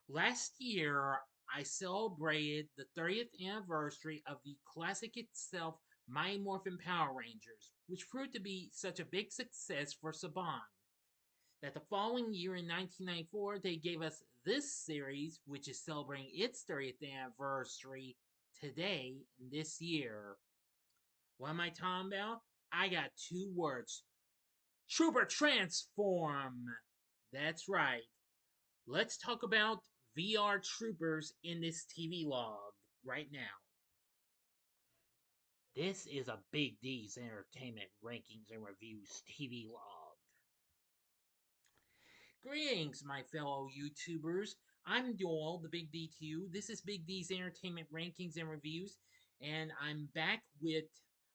Last year, I celebrated the 30th anniversary of the classic itself, Mighty Morphin Power Rangers, which proved to be such a big success for Saban that the following year in 1994, they gave us this series, which is celebrating its 30th anniversary today, this year. What am I talking about? I got two words: Trooper Transform! That's right. Let's talk about VR Troopers in this TV log right now. This is a Big D's Entertainment Rankings and Reviews TV log. Greetings, my fellow YouTubers. I'm Doyle, the Big D to you. This is Big D's Entertainment Rankings and Reviews, and I'm back with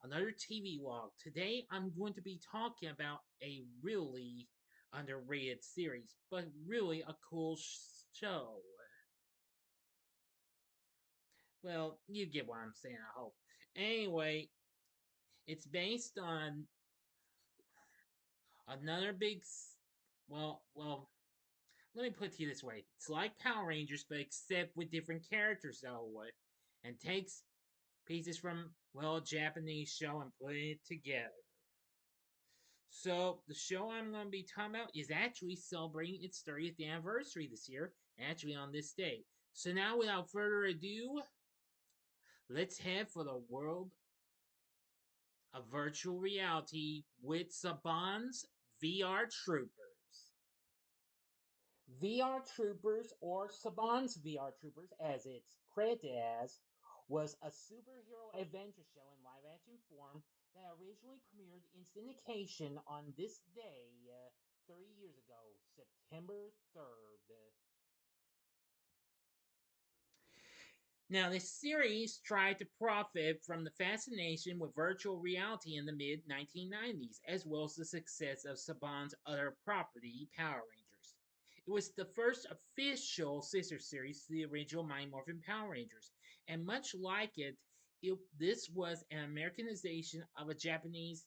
another TV log. Today, I'm going to be talking about a really underrated series, but really a cool show. Well, you get what I'm saying, I hope. Anyway, it's based on another well, let me put it to you this way. It's like Power Rangers, but except with different characters, though, and takes pieces from, well, a Japanese show and putting it together. So, the show I'm going to be talking about is actually celebrating its 30th anniversary this year, actually on this day. So, now, without further ado, let's head for the world of virtual reality with Saban's VR Troopers. VR Troopers, or Saban's VR Troopers, as it's credited as, was a superhero adventure show in live action form that originally premiered in syndication on this day 30 years ago, September 3rd. Now, this series tried to profit from the fascination with virtual reality in the mid 1990s, as well as the success of Saban's other property, Power Rangers. It was the first official sister series to the original Mighty Morphin Power Rangers, and much like this was an Americanization of a Japanese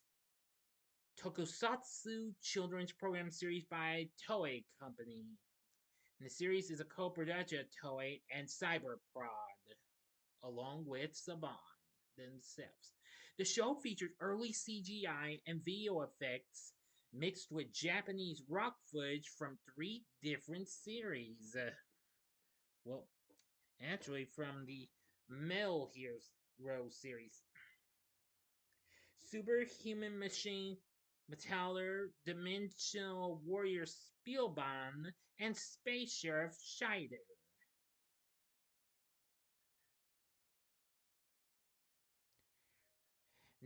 tokusatsu children's program series by Toei Company. And the series is a co-production of Toei and Cyberprod along with Saban themselves. The show featured early CGI and video effects mixed with Japanese rock footage from three different series. Well, actually, from the Metal Hero series: Superhuman Machine, Metaller, Dimensional Warrior Spielbahn, and Space Sheriff Scheider.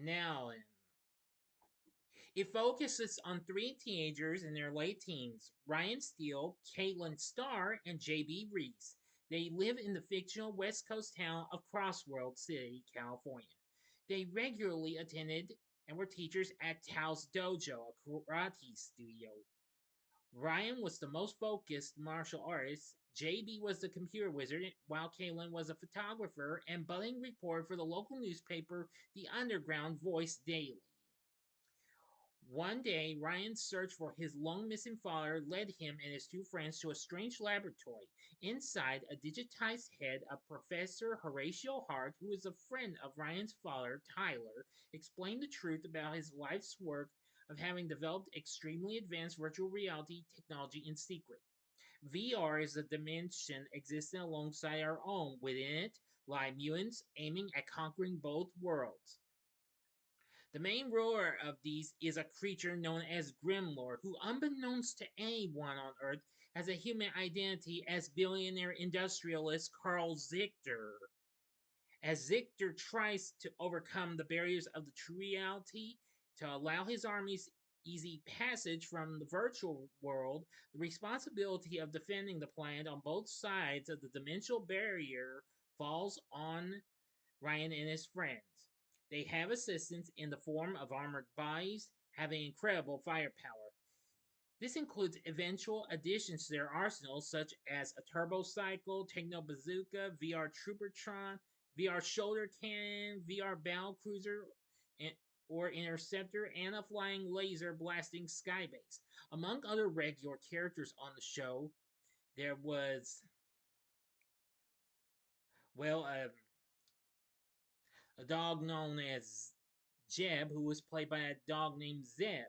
Now, it focuses on three teenagers in their late teens: Ryan Steele, Caitlin Starr, and J.B. Reese. They live in the fictional West Coast town of Crossroads City, California. They regularly attended and were teachers at Tao's Dojo, a karate studio. Ryan was the most focused martial artist. JB was the computer wizard, while Caitlin was a photographer and budding reporter for the local newspaper, The Underground Voice Daily. One day, Ryan's search for his long missing father led him and his two friends to a strange laboratory. Inside, a digitized head of Professor Horatio Hart, who is a friend of Ryan's father, Tyler, explained the truth about his life's work of having developed extremely advanced virtual reality technology in secret. VR is a dimension existing alongside our own. Within it lie mutants aiming at conquering both worlds. The main ruler of these is a creature known as Grimlord, who, unbeknownst to anyone on Earth, has a human identity as billionaire industrialist Carl Zichter. As Zichter tries to overcome the barriers of the true reality to allow his armies easy passage from the virtual world, the responsibility of defending the planet on both sides of the dimensional barrier falls on Ryan and his friends. They have assistance in the form of armored bodies having incredible firepower. This includes eventual additions to their arsenal, such as a turbo cycle, techno bazooka, VR Troopertron, VR shoulder cannon, VR battle cruiser, and, or interceptor, and a flying laser blasting skybase. Among other regular characters on the show, there was Well, a dog known as Jeb, who was played by a dog named Zeb.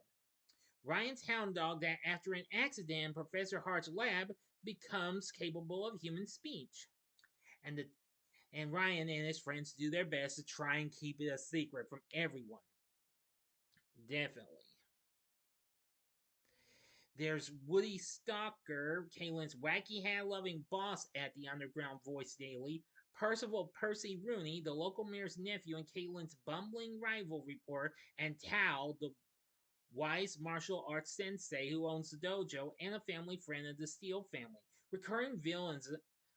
Ryan's hound dog that, after an accident in Professor Hart's lab, becomes capable of human speech. And the and Ryan and his friends do their best to try and keep it a secret from everyone. Definitely. There's Woody Stalker, Kaylin's wacky hat-loving boss at the Underground Voice Daily. Percy Rooney, the local mayor's nephew and Kaylin's bumbling rival reporter, and Tao, the wise martial arts sensei who owns the dojo and a family friend of the Steele family. Recurring villains,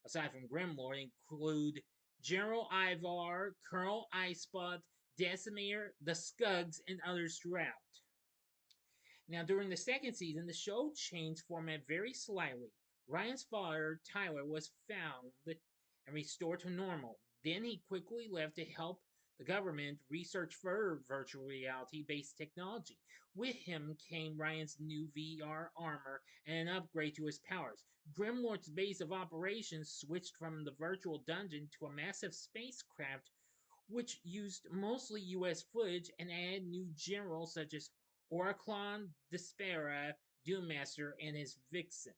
aside from Grimlord, include General Ivar, Colonel Icebot, Decimator, the Skugs, and others throughout. Now, during the second season, the show changed format very slightly. Ryan's father, Tyler, was found and restored to normal. Then he quickly left to help the government research further virtual reality based technology. With him came Ryan's new VR armor and an upgrade to his powers. Grimlord's base of operations switched from the virtual dungeon to a massive spacecraft which used mostly US footage and added new generals such as Oraclon, Despera, Doommaster, and his vixens.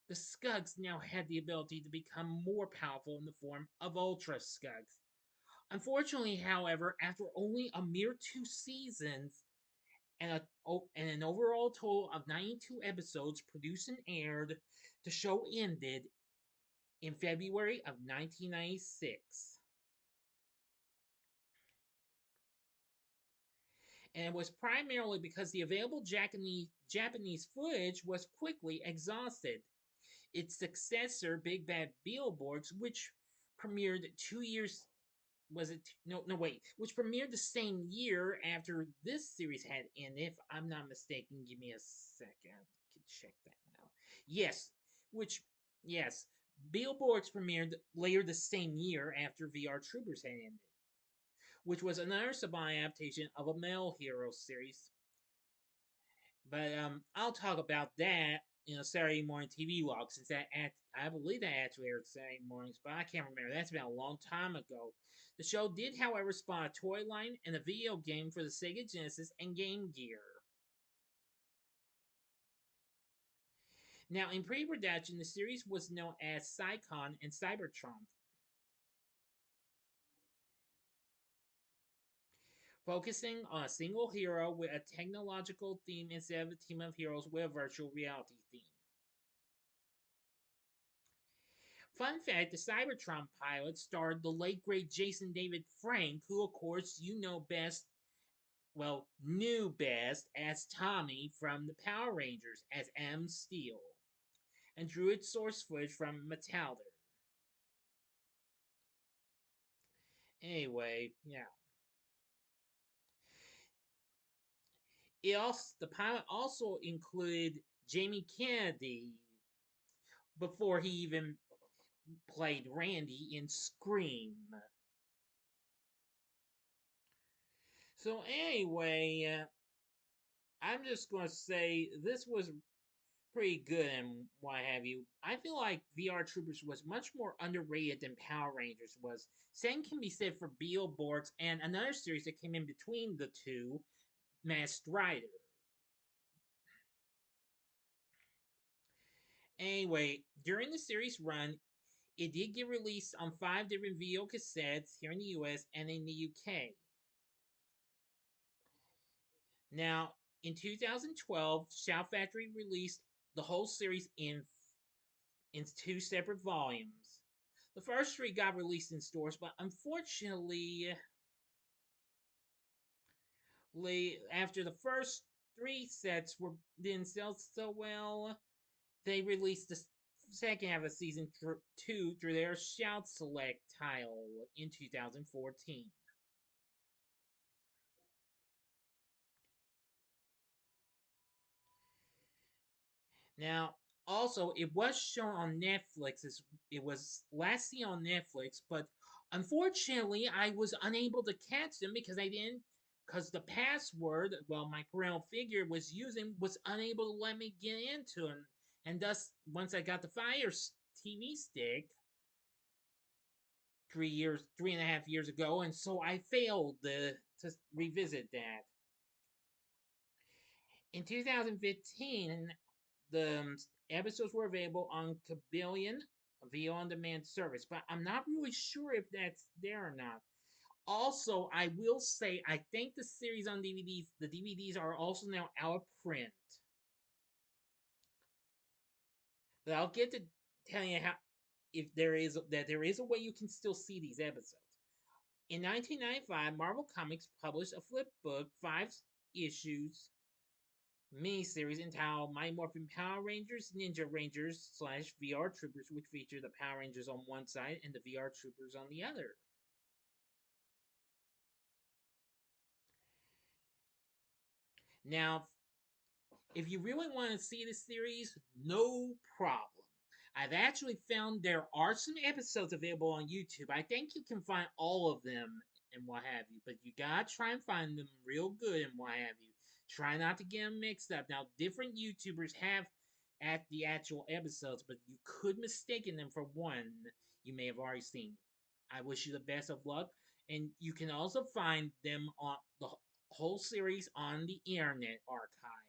The Skugs now had the ability to become more powerful in the form of Ultra Skugs. Unfortunately, however, after only a mere 2 seasons and an overall total of 92 episodes produced and aired, the show ended in February of 1996. And it was primarily because the available Japanese footage was quickly exhausted. Its successor, Big Bad Beetleborgs, which premiered 2 years was it no wait, which premiered the same year after this series had ended, if I'm not mistaken. Give me a second. I can check that now. Yes, which yes, Beetleborgs premiered later the same year after VR Troopers had ended, which was another Saban adaptation of a Metal Hero series. But I'll talk about that in a Saturday morning TV log, since I believe that actually aired Saturday mornings, but I can't remember. That's been a long time ago. The show did, however, spawn a toy line and a video game for the Sega Genesis and Game Gear. Now, in pre-production, the series was known as Psycon and Cybertron, focusing on a single hero with a technological theme instead of a team of heroes with a virtual reality theme. Fun fact, the Cybertron pilot starred the late great Jason David Frank, who, of course, you know best, well, knew best as Tommy from the Power Rangers as M. Steele, and drew its source footage from Metalder. Anyway, yeah. The pilot also included Jamie Kennedy before he even played Randy in Scream. So anyway, I'm just gonna say this was pretty good and what have you. I feel like VR Troopers was much more underrated than Power Rangers was. Same can be said for Beetleborgs and another series that came in between the two, Masked Rider. Anyway, during the series run, it did get released on 5 different video cassettes here in the US and in the UK. Now, in 2012, Shout Factory released the whole series in 2 separate volumes. The first 3 got released in stores, but unfortunately, after the first 3 sets didn't sell so well, they released the second half of season 2 through their Shout Select title in 2014. Now, also, it was shown on Netflix. It was last seen on Netflix, but unfortunately, I was unable to catch them because I didn't. Because the password, well, my parental figure was using, was unable to let me get into them. And thus, once I got the Fire TV stick, three and a half years ago, and so I failed to revisit that. In 2015, the episodes were available on Kabillion, a video on demand service, but I'm not really sure if that's there or not. Also, I will say I think the series on DVDs, the DVDs are also now out of print. But I'll get to telling you how if there is a way you can still see these episodes. In 1995, Marvel Comics published a flip book, 5 issues miniseries entitled Mighty Morphin Power Rangers, Ninja Rangers slash VR Troopers, which feature the Power Rangers on one side and the VR Troopers on the other. Now, if you really want to see the series, no problem. I've actually found there are some episodes available on YouTube. I think you can find all of them and what have you, but you gotta try and find them real good and what have you. Try not to get them mixed up. Now, different YouTubers have at the actual episodes, but you could mistake them for one you may have already seen. I wish you the best of luck, and you can also find them on the whole series on the Internet Archive.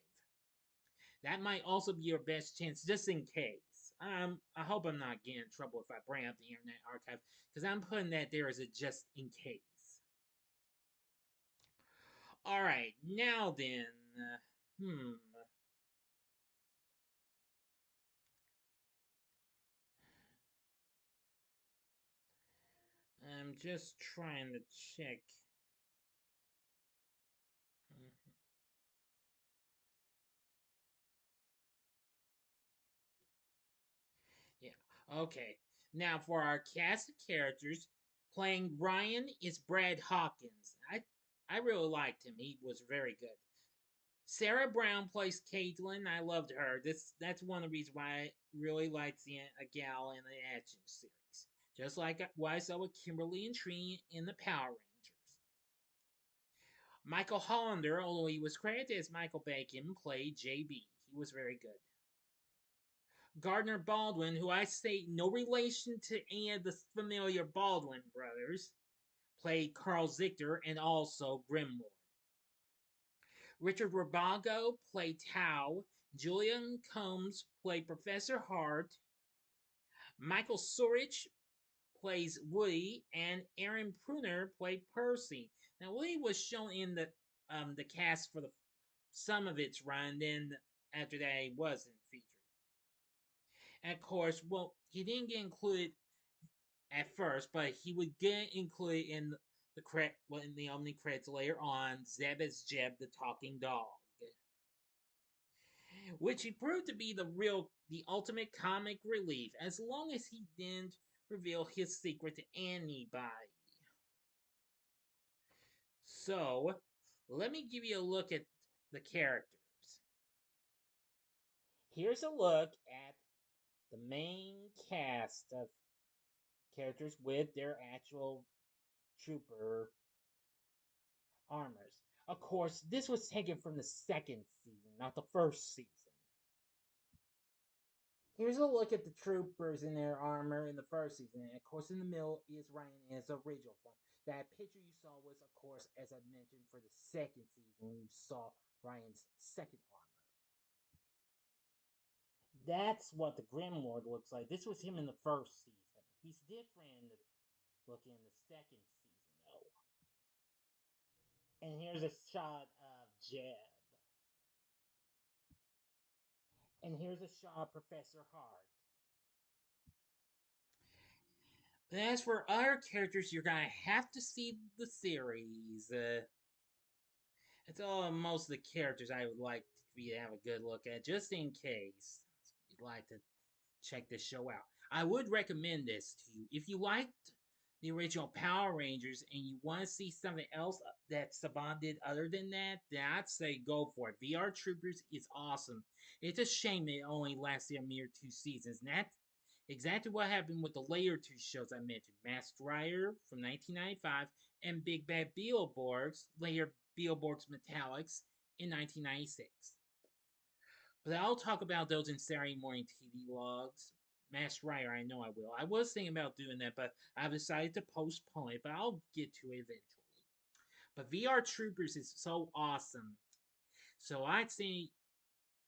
That might also be your best chance, just in case. I hope I'm not getting in trouble if I bring up the Internet Archive, because I'm putting that there as a just in case. Alright, now then. Hmm. I'm just trying to check. Yeah, okay. Now for our cast of characters, playing Ryan is Brad Hawkins. I really liked him. He was very good. Sarah Brown plays Caitlin. I loved her. That's one of the reasons why I really liked a gal in the action series. Just like what I saw with Kimberly and Tree in the Power Rangers. Michael Hollander, although he was credited as Michael Bacon, played JB. He was very good. Gardner Baldwin, who I say no relation to any of the familiar Baldwin brothers, played Carl Zichter and also Grimlord. Richard Rabago played Tao. Julian Combs played Professor Hart. Michael Surich plays Woody, and Aaron Pruner played Percy. Now, Woody was shown in the cast for the some of its run, then after that he wasn't featured. And of course, well, he didn't get included at first, but he would get included in in the opening credits later on. Zeb as Jeb, the talking dog, which he proved to be the ultimate comic relief, as long as he didn't reveal his secret to anybody. So, let me give you a look at the characters. Here's a look at the main cast of characters with their actual trooper armors. Of course, this was taken from the second season, not the first season. Here's a look at the troopers in their armor in the first season. And of course, in the middle is Ryan in his original form. That picture you saw was, of course, as I mentioned, for the second season. You saw Ryan's second armor. That's what the Grim Lord looks like. This was him in the first season. He's different looking in the second season, though. And here's a shot of Jeb. And here's a shot of Professor Hart. But as for other characters, you're gonna have to see the series. It's all most of the characters I would like for you to have a good look at, just in case you'd like to check this show out. I would recommend this to you. If you liked the original Power Rangers and you want to see something else that Saban did other than that, then I'd say go for it. VR Troopers is awesome. It's a shame it only lasted a mere 2 seasons. And that's exactly what happened with the later 2 shows I mentioned. Masked Rider from 1995 and Big Bad Beetleborgs, later Beetleborgs Metallics in 1996. But I'll talk about those in Saturday morning TV logs. Masked Rider, I know I will. I was thinking about doing that, but I've decided to postpone it, but I'll get to it eventually. But VR Troopers is so awesome. So I'd say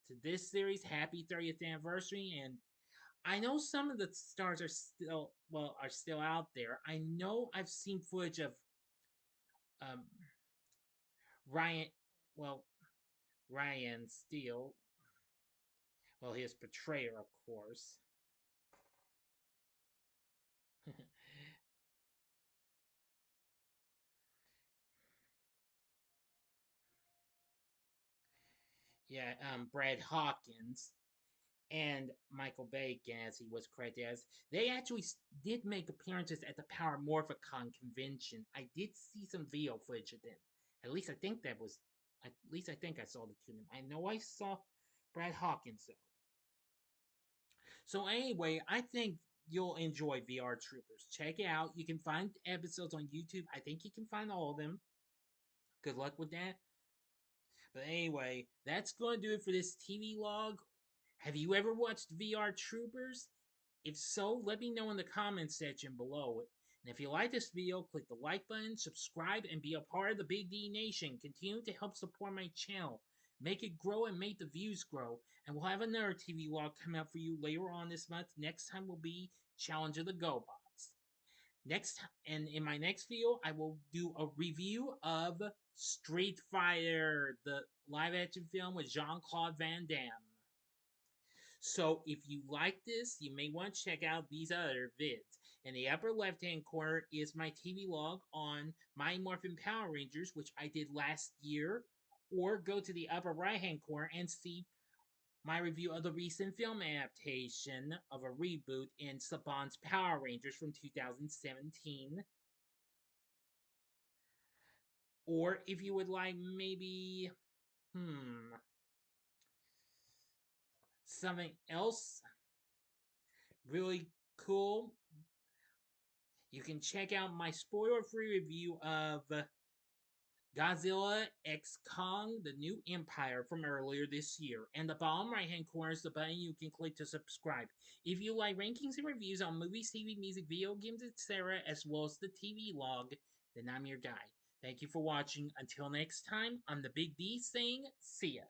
to this series, happy 30th anniversary, and I know some of the stars are still out there. I know I've seen footage of um Ryan well Ryan Steele, well his betrayer of course. Yeah, Brad Hawkins and Michael Bacon, as he was credited as, they actually did make appearances at the Power Morphicon convention. I did see some video footage of them. At least I think that was. At least I think I saw the two of them. I know I saw Brad Hawkins though. So anyway, I think you'll enjoy VR Troopers. Check it out. You can find episodes on YouTube. I think you can find all of them. Good luck with that. But anyway, that's going to do it for this TV log. Have you ever watched VR Troopers? If so, let me know in the comments section below. And if you like this video, click the like button, subscribe, and be a part of the Big D Nation. Continue to help support my channel. Make it grow and make the views grow. And we'll have another TV log come out for you later on this month. Next time will be Challenge of the GoBots. And in my next video, I will do a review of Street Fighter, the live action film with Jean-Claude Van Damme. So if you like this, you may want to check out these other vids. In the upper left-hand corner is my TV log on Mighty Morphin Power Rangers, which I did last year. Or go to the upper right-hand corner and see my review of the recent film adaptation of a reboot in Saban's Power Rangers from 2017. Or if you would like maybe, something else really cool, you can check out my spoiler-free review of Godzilla x Kong, The New Empire from earlier this year. And the bottom right-hand corner is the button you can click to subscribe. If you like rankings and reviews on movies, TV, music, video games, etc., as well as the TV log, then I'm your guy. Thank you for watching. Until next time, I'm the Big D saying, see ya.